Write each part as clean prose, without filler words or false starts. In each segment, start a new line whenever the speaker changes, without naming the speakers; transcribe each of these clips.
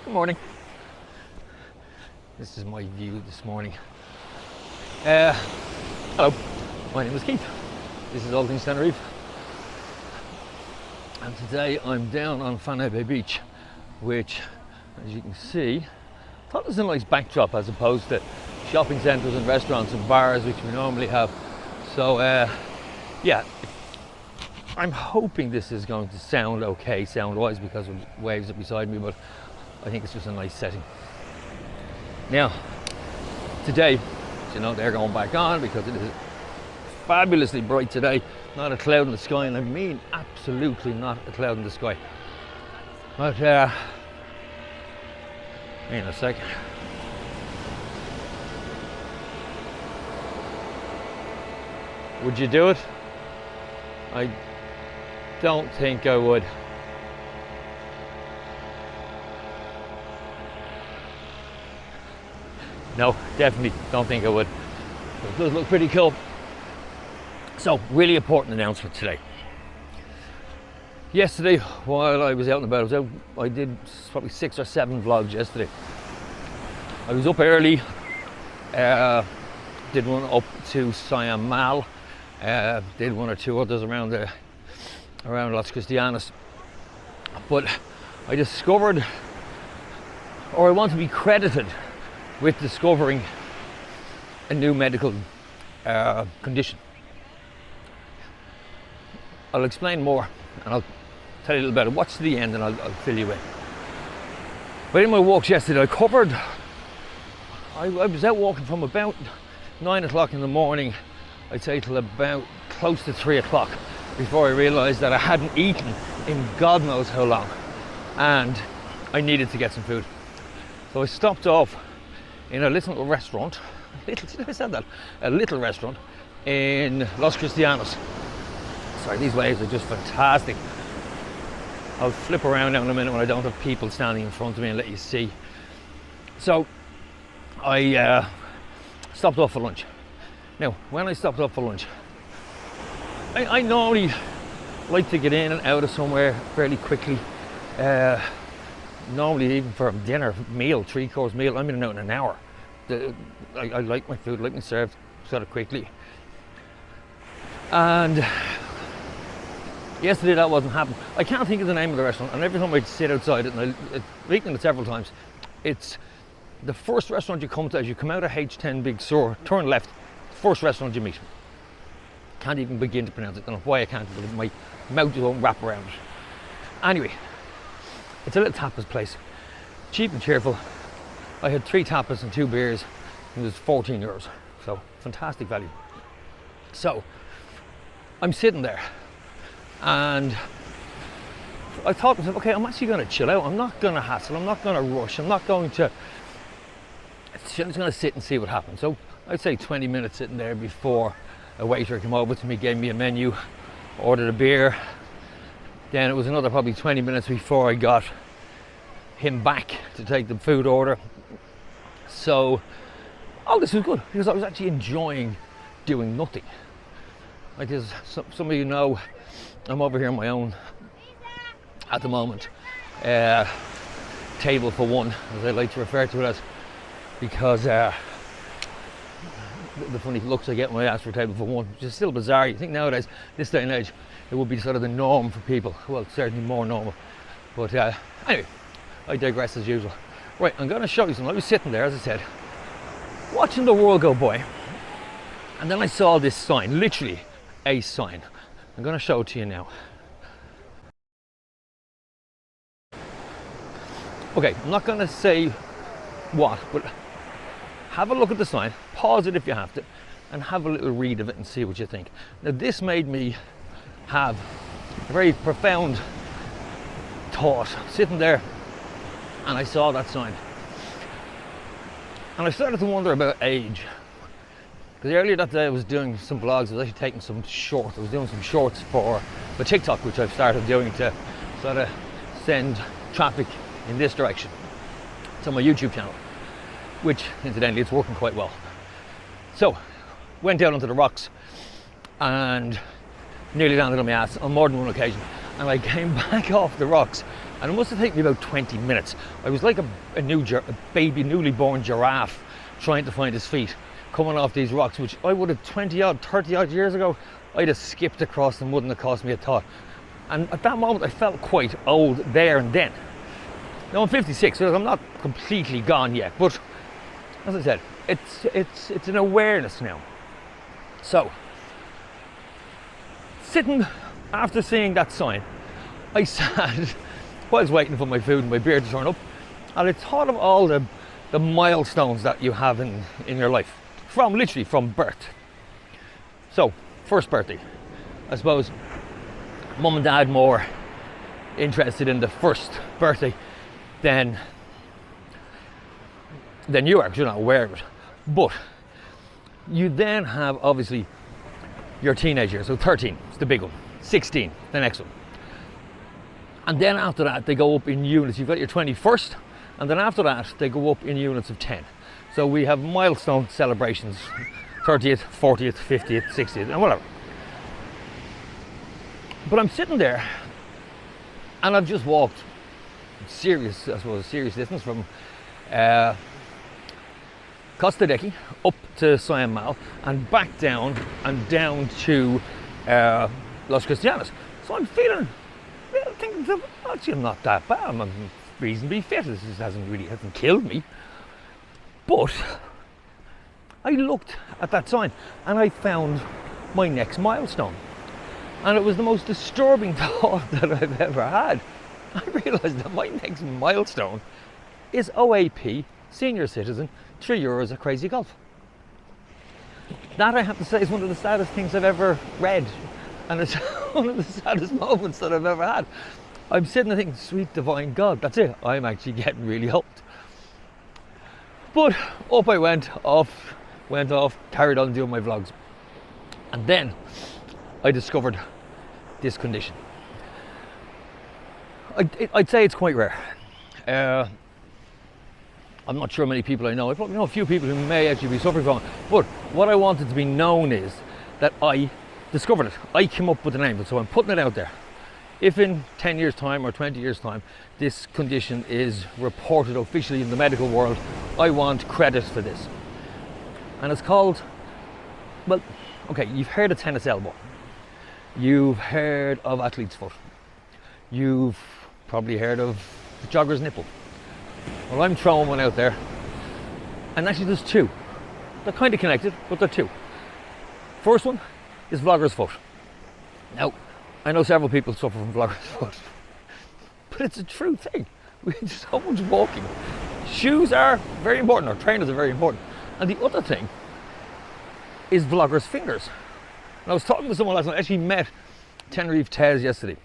Good morning. This is my view this morning. Hello, my name is Keith. This is All Things Tenerife. And today I'm down on Fanny Bay Beach, which, as you can see, I thought it was a nice backdrop as opposed to shopping centres and restaurants and bars which we normally have. So yeah, I'm hoping this is going to sound okay sound-wise because of waves are beside me, but I think it's just a nice setting. Now, today, you know, they're going back on because it is fabulously bright today. Not a cloud in the sky, and I mean absolutely not a cloud in the sky. But, hang on a sec. Would you do it? I don't think I would. No, definitely don't think I would. But it does look pretty cool. So, really important announcement today. Yesterday, while I was out and about, I did probably 6 or 7 vlogs yesterday. I was up early, did one up to Siam Mal, did 1 or 2 others around Las Cristianas. But I discovered, or I want to be credited with discovering a new medical condition. I'll explain more and I'll tell you a little about it. Watch to the end and I'll fill you in. But in my walks yesterday, I was out walking from about 9 o'clock in the morning, I'd say till about close to 3 o'clock before I realised that I hadn't eaten in God knows how long and I needed to get some food. So I stopped off in a little restaurant, a little restaurant in Las Cristianas. Sorry, these waves are just fantastic. I'll flip around now in a minute when I don't have people standing in front of me and let you see. So I stopped off for lunch. Now, when I stopped off for lunch, I normally like to get in and out of somewhere fairly quickly. Normally even for a dinner meal, 3-course meal, I'm in and out in an hour. I like my food, like me served sort of quickly. And yesterday that wasn't happening. I can't think of the name of the restaurant, and every time I sit outside it, and I've eaten it several times, it's the first restaurant you come to as you come out of H10 Big Sur, turn left, first restaurant you meet. Can't even begin to pronounce it. Don't know why I can't, but my mouth just won't wrap around it. Anyway, it's a little tapas place, cheap and cheerful. I had 3 tapas and 2 beers, and it was €14, so fantastic value. So I'm sitting there, and I thought to myself, okay, I'm actually going to chill out. I'm not going to hassle. I'm not going to rush. I'm not going to. I'm just going to sit and see what happens. So I'd say 20 minutes sitting there before a waiter came over to me, gave me a menu, ordered a beer. Then it was another probably 20 minutes before I got him back to take the food order. So all this was good because I was actually enjoying doing nothing. Like, as some of you know, I'm over here on my own at the moment. Table for one, as I like to refer to it as, because the funny looks I get when I ask for a table for one, which is still bizarre. You think nowadays, this day and age, it would be sort of the norm for people. Well, certainly more normal. But anyway, I digress as usual. Right, I'm going to show you something. I was sitting there, as I said, watching the world go by, and then I saw this sign, literally a sign. I'm going to show it to you now. Okay, I'm not going to say what, but have a look at the sign, pause it if you have to, and have a little read of it and see what you think. Now, this made me have a very profound thought, sitting there, and I saw that sign. And I started to wonder about age. Because earlier that day I was doing some vlogs, I was actually taking some shorts. I was doing some shorts for the TikTok, which I've started doing to sort of send traffic in this direction. It's on my YouTube channel, which incidentally it's working quite well. So, went down onto the rocks and nearly landed on my ass on more than one occasion. and I came back off the rocks, and it must have taken me about 20 minutes. I was like a newly born giraffe trying to find his feet, coming off these rocks, which I would have 20 odd, 30 odd years ago, I'd have skipped across and wouldn't have cost me a thought. And at that moment I felt quite old there and then. Now I'm 56, so I'm not completely gone yet, but as I said, it's an awareness now. So, sitting after seeing that sign, I sat while I was waiting for my food and my beer to turn up, and I thought of all the milestones that you have in your life, literally from birth. So, first birthday, I suppose mum and dad more interested in the first birthday than you are, because you're not aware of it. But you then have obviously your teenage years, so 13 is the big one, 16 the next one, and then after that they go up in units. You've got your 21st, and then after that they go up in units of 10. So we have milestone celebrations, 30th, 40th, 50th, 60th, and whatever. But I'm sitting there, and I've just walked serious distance from Costa Decky up to Siam Mal and back down and down to Los Cristianos. So I'm feeling, thinking, actually I'm not that bad. I'm reasonably fit. This hasn't killed me. But I looked at that sign and I found my next milestone. And it was the most disturbing thought that I've ever had. I realised that my next milestone is OAP, senior citizen, €3 at Crazy Golf. That, I have to say, is one of the saddest things I've ever read, and it's one of the saddest moments that I've ever had. I'm sitting there thinking, sweet divine God, that's it, I'm actually getting really old. But up I went off, carried on doing my vlogs, and then I discovered this condition. I'd say it's quite rare. I'm not sure many people I know. I probably know a few people who may actually be suffering from it. But what I wanted to be known is that I discovered it. I came up with the name of it, so I'm putting it out there. If in 10 years' time or 20 years' time this condition is reported officially in the medical world, I want credit for this. And it's called, well, okay, you've heard of tennis elbow. You've heard of athlete's foot. You've probably heard of the jogger's nipple. Well, I'm throwing one out there, and actually there's two. They're kind of connected, but they're two. First one is vlogger's foot. Now, I know several people suffer from vlogger's foot, but it's a true thing. We do so much walking. Shoes are very important, or trainers are very important. And the other thing is vlogger's fingers. And I was talking to someone last night, I actually met Tenerife Tez yesterday,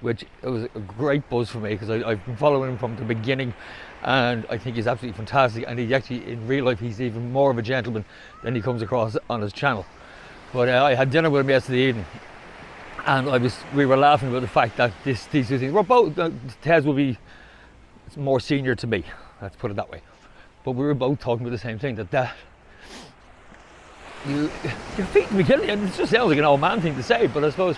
which it was a great buzz for me because I've been following him from the beginning, and I think he's absolutely fantastic, and he actually, in real life, he's even more of a gentleman than he comes across on his channel. But I had dinner with him yesterday evening, and we were laughing about the fact that these two things, we're both, Tez will be more senior to me, let's put it that way, but we were both talking about the same thing, that your feet can be killing you. And it just sounds like an old man thing to say, but I suppose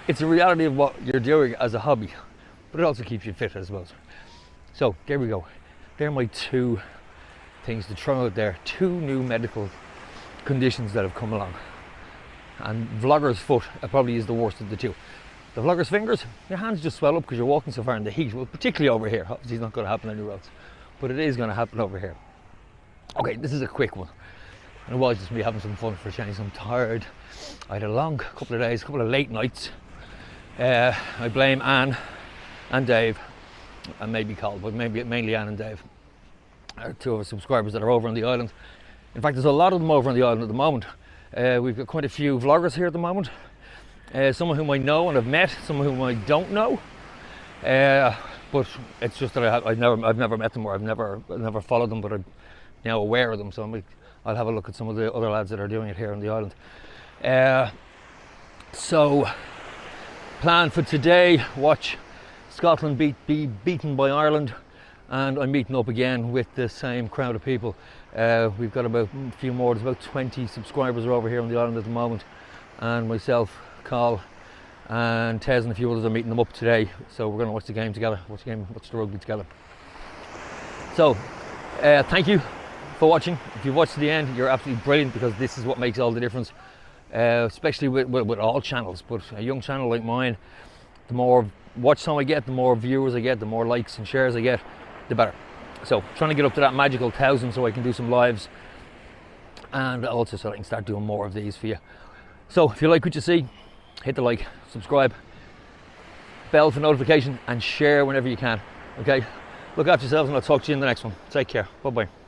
it's a reality of what you're doing as a hobby, but it also keeps you fit, I suppose. So there we go. They're my two things to throw out there. Two new medical conditions that have come along. And vlogger's foot probably is the worst of the two. The vlogger's fingers, your hands just swell up because you're walking so far in the heat. Well, particularly over here. Obviously it's not going to happen anywhere else, but it is going to happen over here. Okay, this is a quick one. And it was just me having some fun for a change. I'm tired. I had a long couple of days, a couple of late nights. I blame Anne and Dave, and maybe Carl, but mainly Anne and Dave. Two of our subscribers that are over on the island. In fact, there's a lot of them over on the island at the moment. We've got quite a few vloggers here at the moment. Some of whom I know and have met, some of whom I don't know. But it's just that I've never met them, or I've never followed them, but I'm now aware of them. So I'll have a look at some of the other lads that are doing it here on the island. So, plan for today: watch Scotland be beaten by Ireland, and I'm meeting up again with the same crowd of people. We've got about a few more. There's about 20 subscribers are over here on the island at the moment, and myself, Carl, and Tez and a few others are meeting them up today. So we're going to watch the game together, watch the rugby together. So thank you for watching. If you've watched to the end, you're absolutely brilliant, because this is what makes all the difference, especially with all channels. But a young channel like mine, the more watch time I get, the more viewers I get, the more likes and shares I get, the better. So trying to get up to that magical 1,000 so I can do some lives, and also so I can start doing more of these for you. So if you like what you see, hit the like, subscribe, bell for notification, and share whenever you can. Okay, look after yourselves, and I'll talk to you in the next one. Take care. Bye bye.